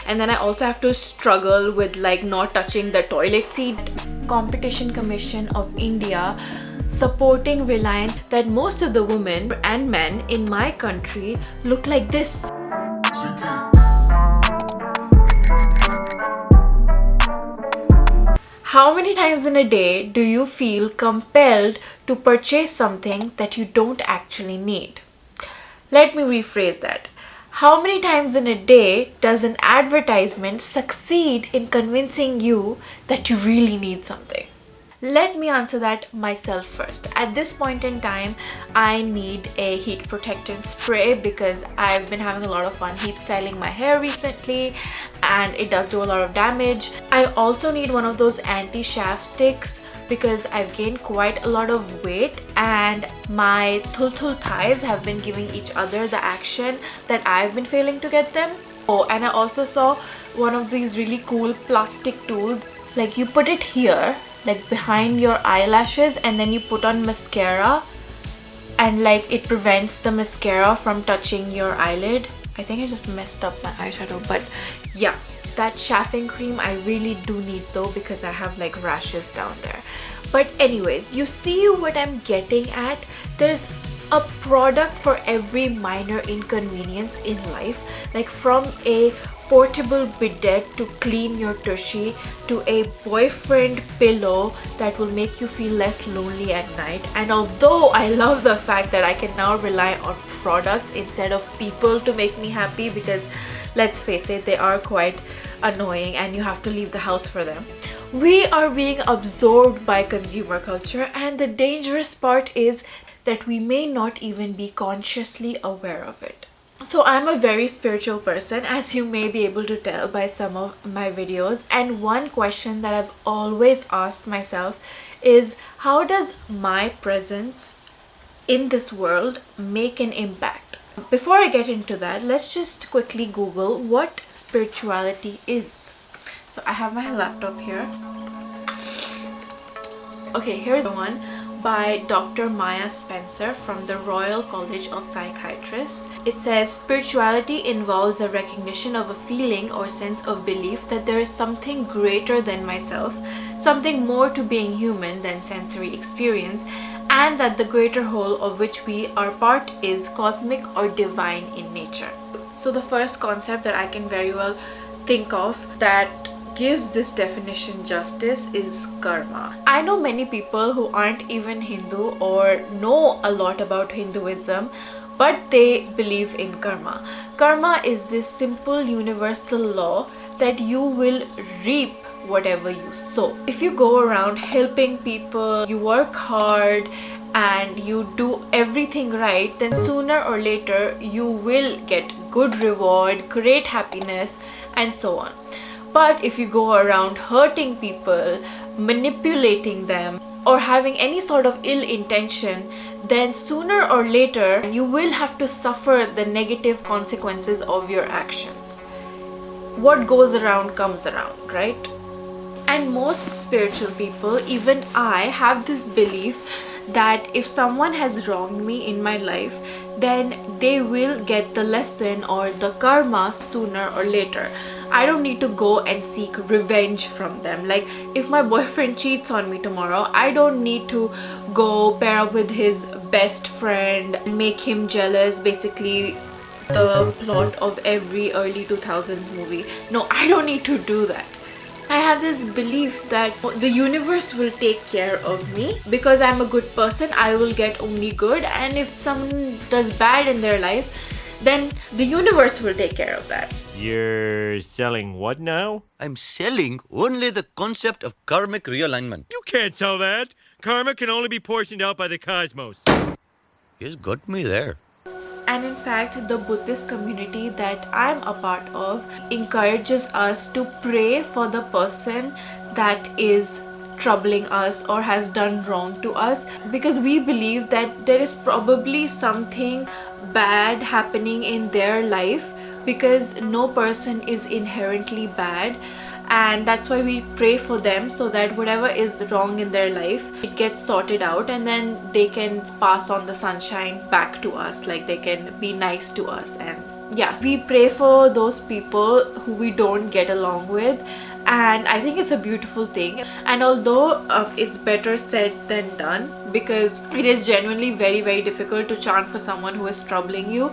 and then I also have to struggle with like not touching the toilet seat. Competition Commission of India supporting Reliance that most of the women and men in my country look like this. How many times in a day do you feel compelled to purchase something that you don't actually need? Let me rephrase that. How many times in a day does an advertisement succeed in convincing you that you really need something? Let me answer that myself first. At this point in time, I need a heat protectant spray because I've been having a lot of fun heat styling my hair recently and it does do a lot of damage. I also need one of those anti-chafe sticks because I've gained quite a lot of weight and my thul thighs have been giving each other the action that I've been failing to get them. Oh, and I also saw one of these really cool plastic tools. Like you put it here, like behind your eyelashes, and then you put on mascara and like it prevents the mascara from touching your eyelid. I think I just messed up my eyeshadow, but yeah, that chafing cream I really do need though because I have like rashes down there. But anyways, you see what I'm getting at? There's a product for every minor inconvenience in life, like from a portable bidet to clean your tushy to a boyfriend pillow that will make you feel less lonely at night. And although I love the fact that I can now rely on products instead of people to make me happy, because let's face it, they are quite annoying and you have to leave the house for them, we are being absorbed by consumer culture, and the dangerous part is that we may not even be consciously aware of it. So I'm a very spiritual person, as you may be able to tell by some of my videos, and one question that I've always asked myself is, how does my presence in this world make an impact? Before I get into that, let's just quickly Google what spirituality is. So I have my laptop here. Okay, here's one by Dr. Maya Spencer from the Royal College of Psychiatrists. It says, spirituality involves a recognition of a feeling or sense of belief that there is something greater than myself, something more to being human than sensory experience, and that the greater whole of which we are part is cosmic or divine in nature. So the first concept that I can very well think of that gives this definition justice is karma. I know many people who aren't even Hindu or know a lot about Hinduism, but they believe in karma. Karma is this simple universal law that you will reap whatever you sow. If you go around helping people, you work hard and you do everything right, then sooner or later you will get good reward, great happiness, and so on. But if you go around hurting people, manipulating them, or having any sort of ill intention, then sooner or later you will have to suffer the negative consequences of your actions. What goes around comes around, right? And most spiritual people, even I, have this belief that if someone has wronged me in my life, then they will get the lesson or the karma sooner or later. I don't need to go and seek revenge from them. Like if my boyfriend cheats on me tomorrow, I don't need to go pair up with his best friend and make him jealous, basically the plot of every early 2000s movie. No, I don't need to do that. I have this belief that the universe will take care of me because I'm a good person. I will get only good, and if someone does bad in their life, then the universe will take care of that. You're selling what now? I'm selling only the concept of karmic realignment. You can't sell that. Karma can only be portioned out by the cosmos. He's got me there. And in fact, the Buddhist community that I'm a part of encourages us to pray for the person that is troubling us or has done wrong to us, because we believe that there is probably something bad happening in their life, because no person is inherently bad, and that's why we pray for them, so that whatever is wrong in their life, it gets sorted out, and then they can pass on the sunshine back to us, like they can be nice to us and yeah, we pray for those people who we don't get along with, and I think it's a beautiful thing. And although it's better said than done, because it is genuinely very, very difficult to chant for someone who is troubling you.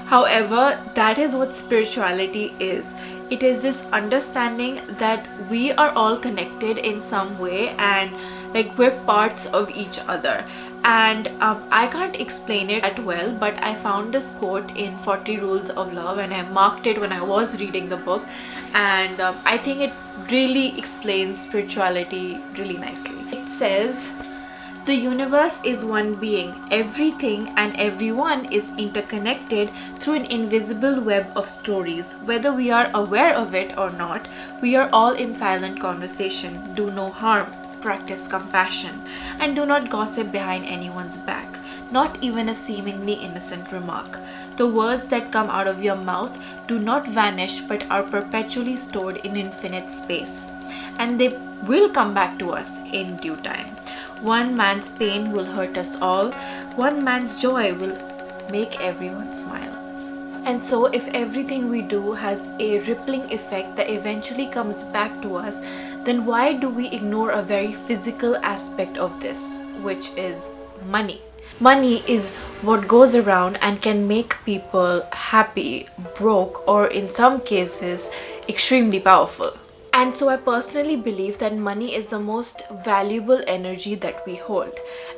However, that is what spirituality is. It is this understanding that we are all connected in some way, and like we're parts of each other. And I can't explain it that well, but I found this quote in 40 Rules of Love, and I marked it when I was reading the book, and I think it really explains spirituality really nicely. It says, "The universe is one being. Everything and everyone is interconnected through an invisible web of stories. Whether we are aware of it or not, we are all in silent conversation. Do no harm. Practice compassion, and do not gossip behind anyone's back, not even a seemingly innocent remark. The words that come out of your mouth do not vanish but are perpetually stored in infinite space, and they will come back to us in due time. One man's pain will hurt us all. One man's joy will make everyone smile." And so if everything we do has a rippling effect that eventually comes back to us, then why do we ignore a very physical aspect of this, which is money? Money is what goes around and can make people happy, broke, or in some cases, extremely powerful. And so I personally believe that money is the most valuable energy that we hold.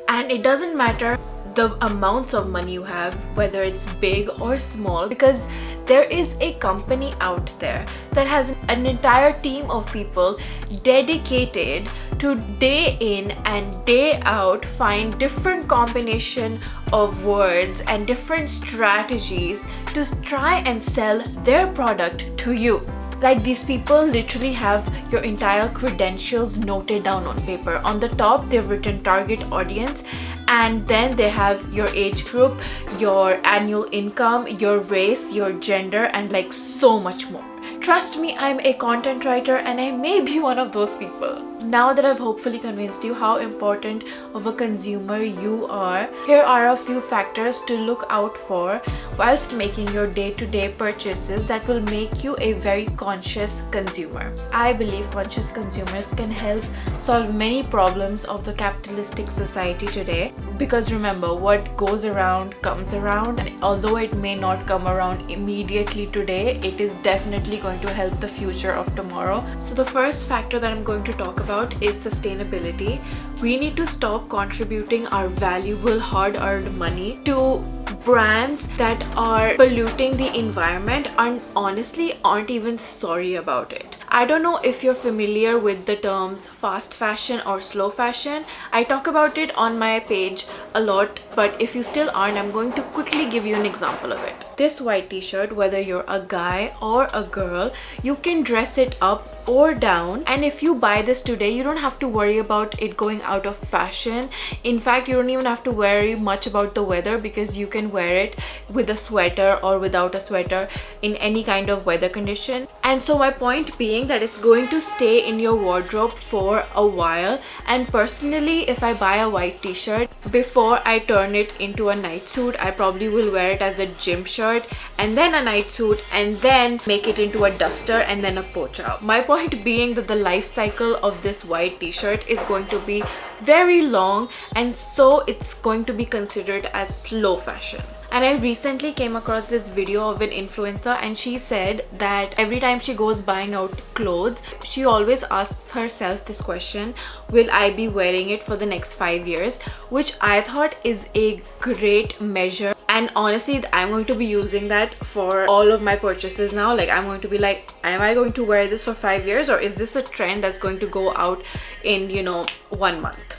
And it doesn't matter the amounts of money you have, whether it's big or small, because there is a company out there that has an entire team of people dedicated to day in and day out find different combination of words and different strategies to try and sell their product to you. Like, these people literally have your entire credentials noted down on paper. On the top, they've written target audience, and then they have your age group, your annual income, your race, your gender, and like so much more. Trust me, I'm a content writer and I may be one of those people. Now that I've hopefully convinced you how important of a consumer you are, here are a few factors to look out for whilst making your day-to-day purchases that will make you a very conscious consumer. I believe conscious consumers can help solve many problems of the capitalistic society today, because remember, what goes around comes around, and although it may not come around immediately today, it is definitely going to help the future of tomorrow. So the first factor that I'm going to talk about is sustainability. We need to stop contributing our valuable hard-earned money to brands that are polluting the environment and honestly aren't even sorry about it. I don't know if you're familiar with the terms fast fashion or slow fashion. I talk about it on my page a lot, but if you still aren't, I'm going to quickly give you an example of it. This white t-shirt, whether you're a guy or a girl, you can dress it up or down, and if you buy this today, you don't have to worry about it going out of fashion. In fact, you don't even have to worry much about the weather, because you can wear it with a sweater or without a sweater in any kind of weather condition. And so my point being that it's going to stay in your wardrobe for a while. And personally, if I buy a white t-shirt, before I turn it into a night suit, I probably will wear it as a gym shirt and then a night suit and then make it into a duster and then a pocha. My point being that the life cycle of this white t-shirt is going to be very long, and so it's going to be considered as slow fashion. And I recently came across this video of an influencer, and she said that every time she goes buying out clothes, she always asks herself this question: will I be wearing it for the next 5 years? Which I thought is a great measure. And honestly, I'm going to be using that for all of my purchases now. Like, I'm going to be like, am I going to wear this for 5 years, or is this a trend that's going to go out in, 1 month?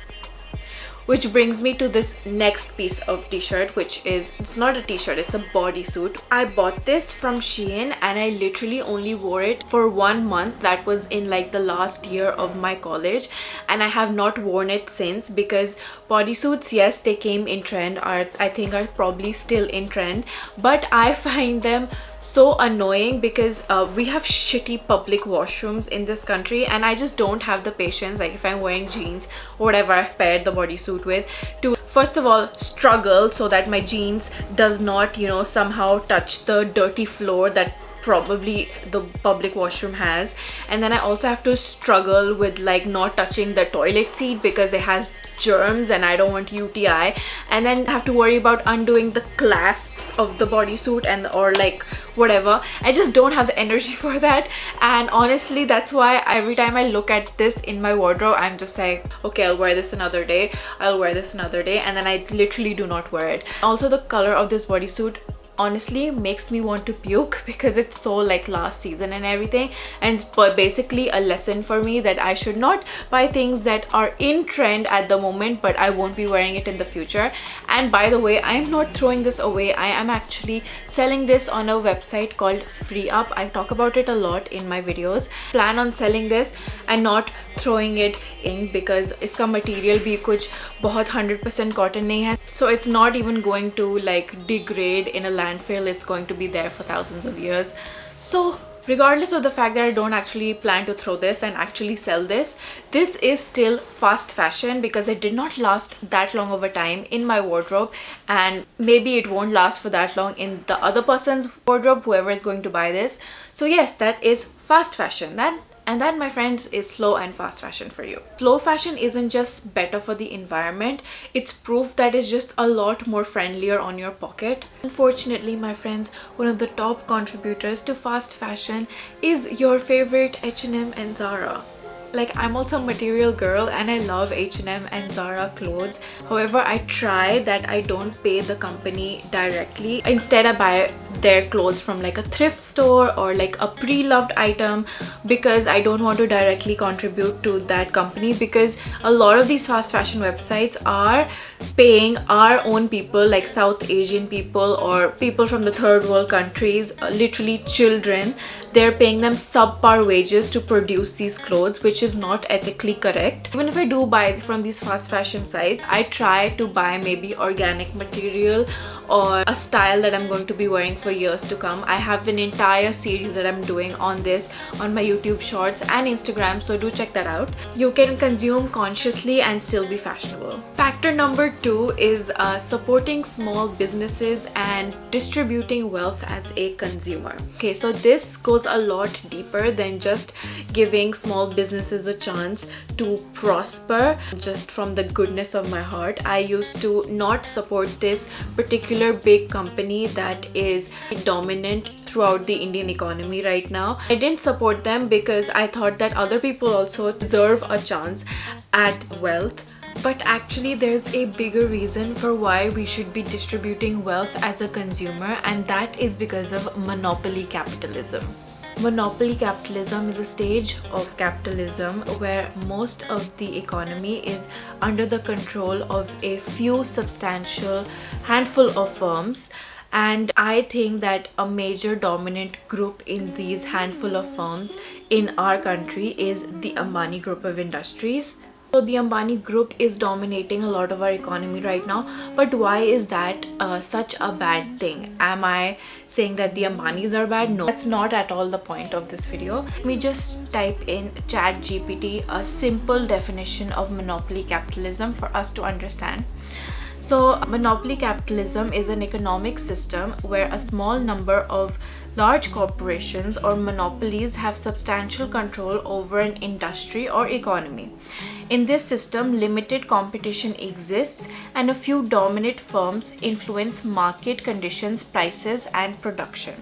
Which brings me to this next piece of t-shirt, which is, it's not a t-shirt, it's a bodysuit. I bought this from Shein and I literally only wore it for 1 month. That was in like the last year of my college, and I have not worn it since, because bodysuits, yes, they came in trend, I think are probably still in trend, but I find them so annoying because we have shitty public washrooms in this country, and I just don't have the patience, like if I'm wearing jeans or whatever I've paired the bodysuit with, to first of all struggle so that my jeans does not, you know, somehow touch the dirty floor that probably the public washroom has. And then I also have to struggle with like not touching the toilet seat because it has germs and I don't want UTI, and then have to worry about undoing the clasps of the bodysuit and or like whatever. I just don't have the energy for that, and honestly that's why every time I look at this in my wardrobe, I'm just like, okay, I'll wear this another day, I'll wear this another day, and then I literally do not wear it. Also, the color of this bodysuit honestly makes me want to puke because it's so like last season and everything, and it's basically a lesson for me that I should not buy things that are in trend at the moment but I won't be wearing it in the future. And by the way, I'm not throwing this away. I am actually selling this on a website called FreeUp. I talk about it a lot in my videos. Plan on selling this and not throwing it in because इसका material भी कुछ बहुत 100% cotton नहीं है, so it's not even going to like degrade in a landfill. It's going to be there for thousands of years. So regardless of the fact that I don't actually plan to throw this and actually sell this, this is still fast fashion because it did not last that long of a time in my wardrobe, and maybe it won't last for that long in the other person's wardrobe, whoever is going to buy this. So yes, that is fast fashion. And that, my friends, is slow and fast fashion for you. Slow fashion isn't just better for the environment, it's proof that it's just a lot more friendlier on your pocket. Unfortunately, my friends, one of the top contributors to fast fashion is your favorite H&M and Zara. Like, I'm also a material girl and I love H&M and Zara clothes. However, I try that I don't pay the company directly. Instead, I buy their clothes from like a thrift store or like a pre-loved item because I don't want to directly contribute to that company, because a lot of these fast fashion websites are paying our own people, like South Asian people or people from the third world countries, literally children. They're paying them subpar wages to produce these clothes, which is not ethically correct. Even if I do buy from these fast fashion sites, I try to buy maybe organic material or a style that I'm going to be wearing for years to come. I have an entire series that I'm doing on this on my YouTube shorts and Instagram, so do check that out. You can consume consciously and still be fashionable. Factor number 2 is supporting small businesses and distributing wealth as a consumer. Okay, so this goes a lot deeper than just giving small businesses a chance to prosper just from the goodness of my heart. I used to not support this particular big company that is dominant throughout the Indian economy right now. I didn't support them because I thought that other people also deserve a chance at wealth. But actually, there's a bigger reason for why we should be distributing wealth as a consumer, and that is because of monopoly capitalism. Monopoly capitalism is a stage of capitalism where most of the economy is under the control of a few substantial handful of firms. And I think that a major dominant group in these handful of firms in our country is the Ambani group of industries. So the Ambani group is dominating a lot of our economy right now. But why is that such a bad thing? Am I saying that the Ambanis are bad? No, that's not at all the point of this video. Let me just type in ChatGPT a simple definition of monopoly capitalism for us to understand. So monopoly capitalism is an economic system where a small number of large corporations or monopolies have substantial control over an industry or economy. In this system, limited competition exists and a few dominant firms influence market conditions, prices and production.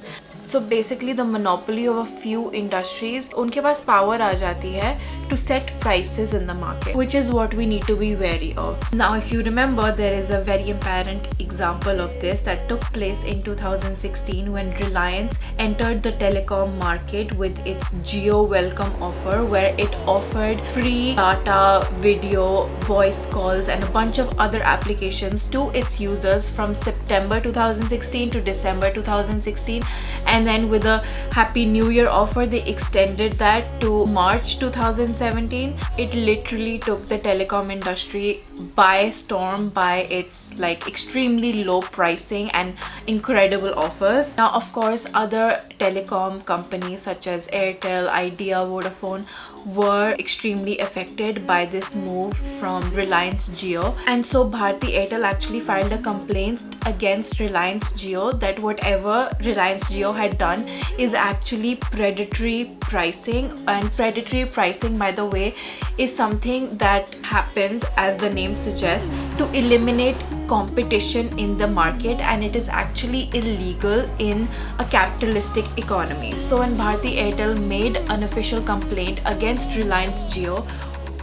So basically the monopoly of a few industries, उनके पास power आ जाती है to set prices in the market, which is what we need to be wary of. Now, if you remember, there is a very apparent example of this that took place in 2016 when Reliance entered the telecom market with its Jio Welcome offer, where it offered free data, video, voice calls and a bunch of other applications to its users from September 2016 to December 2016. And then with a Happy New Year offer, they extended that to March 2017. It literally took the telecom industry by storm by its like extremely low pricing and incredible offers. Now, of course, other telecom companies such as Airtel, Idea, Vodafone were extremely affected by by this move from Reliance Jio, and so Bharti Airtel actually filed a complaint against Reliance Jio that whatever Reliance Jio had done is actually predatory pricing. And predatory pricing, by the way, is something that happens, as the name suggests, to eliminate competition in the market, and it is actually illegal in a capitalistic economy. So when Bharti Airtel made an official complaint against Reliance Jio,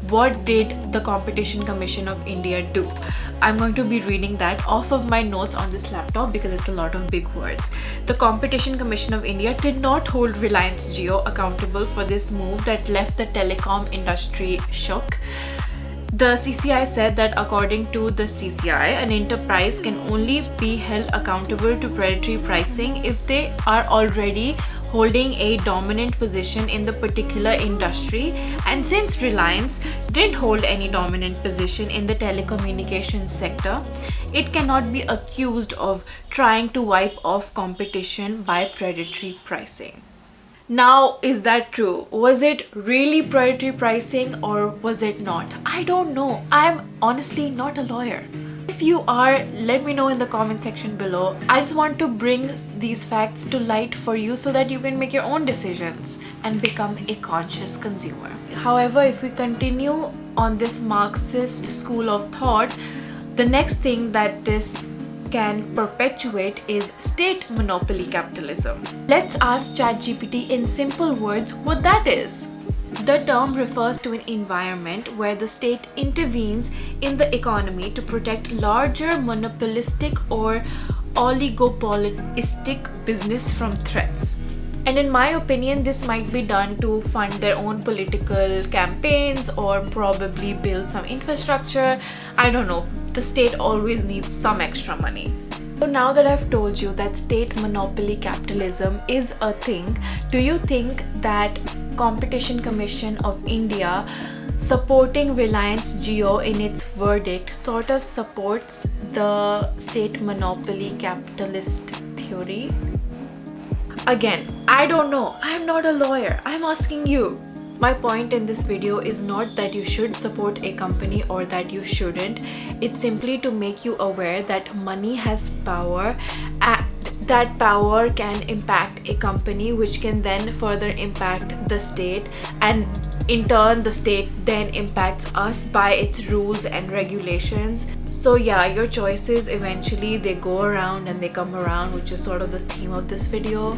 what did the Competition Commission of India do? I'm going to be reading that off of my notes on this laptop because it's a lot of big words. The Competition Commission of India did not hold Reliance Jio accountable for this move that left the telecom industry shook. The CCI said that according to the CCI, an enterprise can only be held accountable to predatory pricing if they are already holding a dominant position in the particular industry, and since Reliance didn't hold any dominant position in the telecommunications sector, it cannot be accused of trying to wipe off competition by predatory pricing. Now, is that true? Was it really predatory pricing or was it not? I don't know. I'm honestly not a lawyer. If you are, let me know in the comment section below. I just want to bring these facts to light for you so that you can make your own decisions and become a conscious consumer. However, if we continue on this Marxist school of thought, the next thing that this can perpetuate is state monopoly capitalism. Let's ask ChatGPT in simple words what that is. The term refers to an environment where the state intervenes in the economy to protect larger monopolistic or oligopolistic business from threats. And in my opinion, this might be done to fund their own political campaigns or probably build some infrastructure. I don't know. The state always needs some extra money. So now that I've told you that state monopoly capitalism is a thing, do you think that Competition Commission of India supporting Reliance Jio in its verdict sort of supports the state monopoly capitalist theory? Again, I don't know. I'm not a lawyer. I'm asking you. My point in this video is not that you should support a company or that you shouldn't. It's simply to make you aware that money has power. That power can impact a company, which can then further impact the state, and in turn the state then impacts us by its rules and regulations. So yeah, your choices eventually they go around and they come around, which is sort of the theme of this video.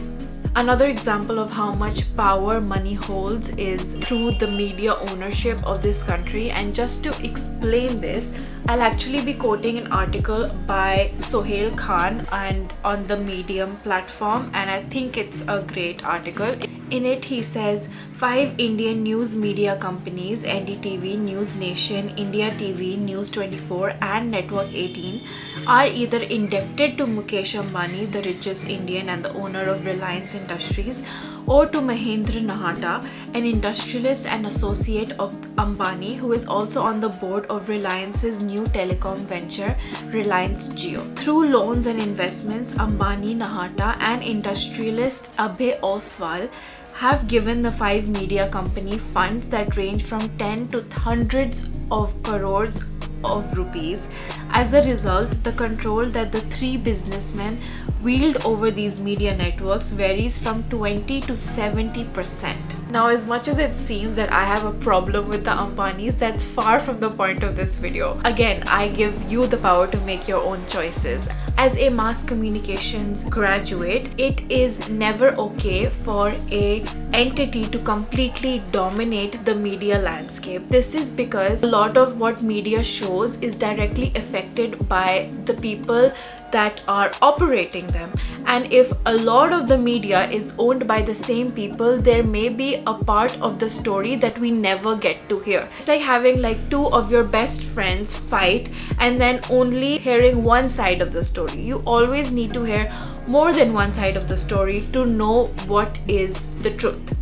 Another example of how much power money holds is through the media ownership of this country, and just to explain this, I'll actually be quoting an article by Sohail Khan and on the Medium platform, and I think it's a great article. In it, he says 5 Indian news media companies, NDTV, News Nation, India TV, News 24 and Network 18 are either indebted to Mukesh Ambani, the richest Indian and the owner of Reliance Industries, or to Mahendra Nahata, an industrialist and associate of Ambani, who is also on the board of Reliance's new telecom venture, Reliance Jio. Through loans and investments, Ambani, Nahata and industrialist Abhay Oswal have given the 5 media company funds that range from 10 to hundreds of crores of rupees. As a result, the control that the 3 businessmen wield over these media networks varies from 20 to 70%. Now, as much as it seems that I have a problem with the Ambanis, that's far from the point of this video. Again, I give you the power to make your own choices. As a mass communications graduate, it is never okay for an entity to completely dominate the media landscape. This is because a lot of what media shows is directly affected by the people that are operating them, and if a lot of the media is owned by the same people, there may be a part of the story that we never get to hear. It's like having like 2 of your best friends fight and then only hearing one side of the story. You always need to hear more than one side of the story to know what is the truth.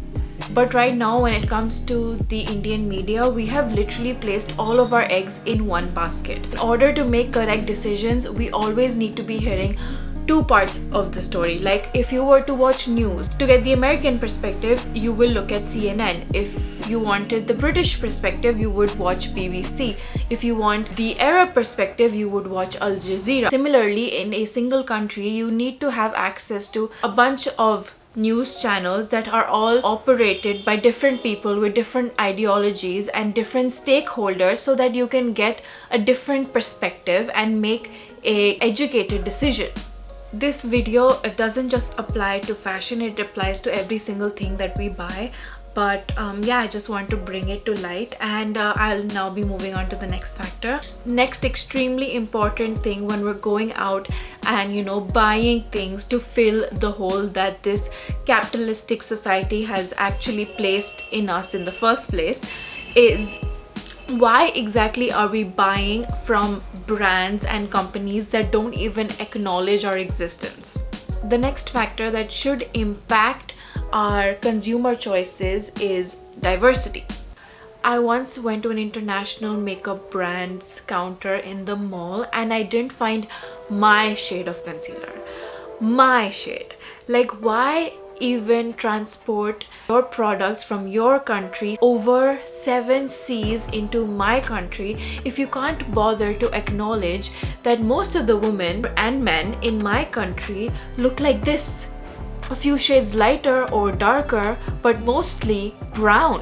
But right now, when it comes to the Indian media, we have literally placed all of our eggs in one basket. In order to make correct decisions, we always need to be hearing 2 parts of the story. Like if you were to watch news, to get the American perspective, you will look at CNN. If you wanted the British perspective, you would watch BBC. If you want the Arab perspective, you would watch Al Jazeera. Similarly, in a single country, you need to have access to a bunch of news channels that are all operated by different people with different ideologies and different stakeholders, so that you can get a different perspective and make a educated decision. This video, it doesn't just apply to fashion, it applies to every single thing that we buy. But yeah, I just want to bring it to light, and I'll now be moving on to the next factor. Next extremely important thing when we're going out and, you know, buying things to fill the hole that this capitalistic society has actually placed in us in the first place is, why exactly are we buying from brands and companies that don't even acknowledge our existence? The next factor that should impact our consumer choices is diversity. I once went to an international makeup brand's counter in the mall and I didn't find my shade of concealer. My shade. Like, why even transport your products from your country over 7 seas into my country if you can't bother to acknowledge that most of the women and men in my country look like this? A few shades lighter or darker, but mostly brown.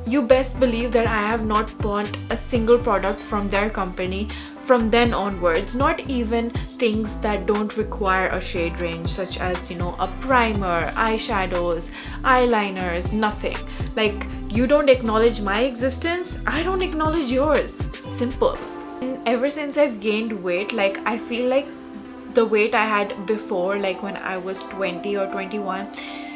You best believe that I have not bought a single product from their company from then onwards, not even things that don't require a shade range, such as, you know, a primer, eyeshadows, eyeliners, nothing. Like, you don't acknowledge my existence, I don't acknowledge yours. Simple. And ever since I've gained weight, like, I feel like the weight I had before, like when I was 20 or 21,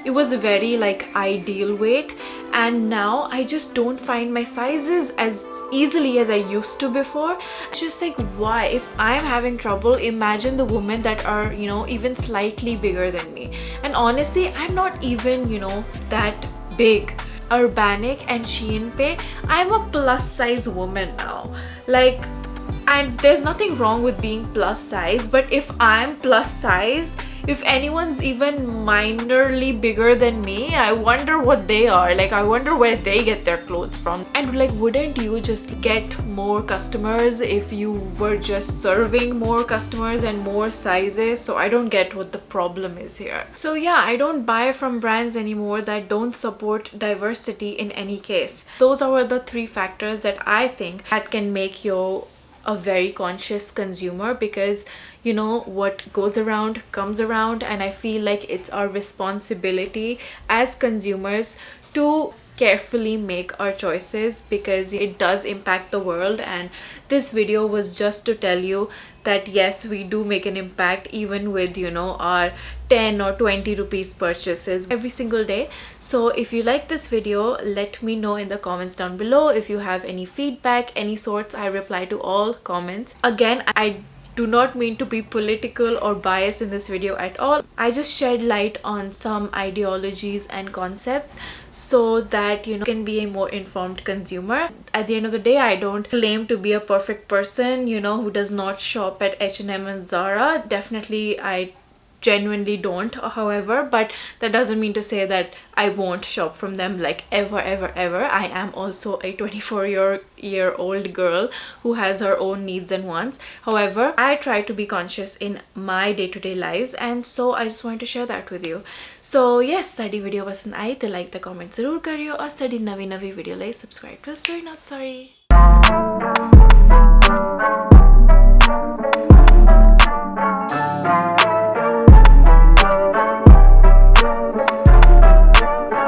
it was a very like ideal weight, and now I just don't find my sizes as easily as I used to before. It's just like, why? If I'm having trouble, imagine the women that are, you know, even slightly bigger than me. And honestly, I'm not even, you know, that big. Urbanic and Shein Pay, I'm a plus size woman now. Like, and there's nothing wrong with being plus size, but if I'm plus size, if anyone's even minorly bigger than me, I wonder what they are. Like, I wonder where they get their clothes from. And like, wouldn't you just get more customers if you were just serving more customers and more sizes? So I don't get what the problem is here. So yeah, I don't buy from brands anymore that don't support diversity in any case. Those are the 3 factors that I think that can make you a very conscious consumer, because, you know, what goes around comes around, and I feel like it's our responsibility as consumers to carefully make our choices, because it does impact the world. And this video was just to tell you that yes, we do make an impact even with, you know, our 10 or 20 rupees purchases every single day. So if you like this video, let me know in the comments down below. If you have any feedback, any sorts, I reply to all comments. Again, I do not mean to be political or biased in this video at all. I just shed light on some ideologies and concepts so that, you know, can be a more informed consumer. At the end of the day, I don't claim to be a perfect person, you know, who does not shop at H&M and Zara. Definitely, I genuinely don't, however, but that doesn't mean to say that I won't shop from them like ever. I am also a 24-year-old girl who has her own needs and wants. However, I try to be conscious in my day-to-day lives, and so I just wanted to share that with you. So yes, साडी video पसंद आई तो like the comment जरूर करियो और साडी नवी video like subscribe to SuriNotSorry.